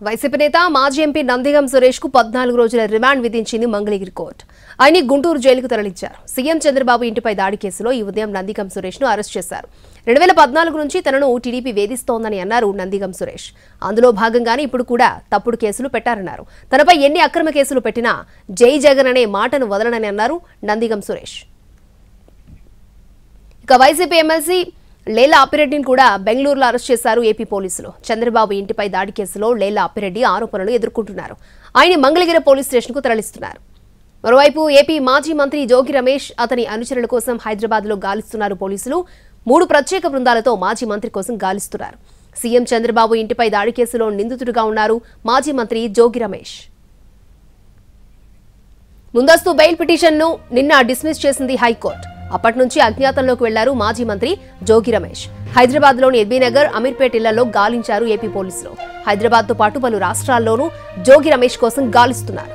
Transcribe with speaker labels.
Speaker 1: YCP నేత మాజీ MP Nandigam Suresh కు 14 రోజుల రిమాండ్ విధించింది మంగళగిరి కోర్టు. ఆయన గుంటూరు జైలుకు తరలించారు. సీఎం చంద్రబాబు ఇంటిపై దాడి కేసులో ఈ ఉదయం నందిగం సురేష్ ను అరెస్ట్ చేశారు. 2014 నుంచి తనను టీడీపీ వేధిస్తోందని అన్నారు నందిగం సురేష్. అందులో భాగంగానే ఇప్పుడు కూడా తప్పుడు కేసులు పెట్టారన్నారు. తనపై ఎన్ని అక్రమ కేసులు పెట్టినా జై జగన్ అనే మాటను వదలనని అన్నారు నందిగం సురేష్. ఇక వైసీపీ ఎమ్మెల్సీ లేలా అప్పిరెడ్డిని కూడా బెంగళూరులో అరెస్ట్ చేశారు ఏపీ పోలీసులు. చంద్రబాబు ఇంటిపై దాడి కేసులో లేలా అప్పిరెడ్డి ఆరోపణలు ఎదుర్కొంటున్నారు. ఆయన మంగళగిరి పోలీస్ స్టేషన్కు తరలిస్తున్నారు. మరోవైపు ఏపీ మాజీ మంత్రి జోగి రమేష్, అతని అనుచరుల కోసం హైదరాబాద్లో గాలిస్తున్నారు పోలీసులు. 3 ప్రత్యేక బృందాలతో మాజీ మంత్రి కోసం గాలిస్తున్నారు. సీఎం చంద్రబాబు ఇంటిపై దాడి కేసులో నిందితుడిగా ఉన్నారు మాజీ మంత్రి జోగి రమేష్. ముందస్తు బెయిల్ పిటిషన్ను నిన్న డిస్మిస్ చేసింది హైకోర్టు. అప్పటి నుంచి అజ్ఞాతంలోకి వెళ్లారు మాజీ మంత్రి జోగి రమేష్. హైదరాబాద్లోని ఎల్బీ నగర్, అమీర్పేట్ ఇళ్లలో గాలించారు ఏపీ పోలీసులు. హైదరాబాద్తో పాటు పలు రాష్ట్రాల్లోనూ జోగి రమేష్ కోసం గాలిస్తున్నారు.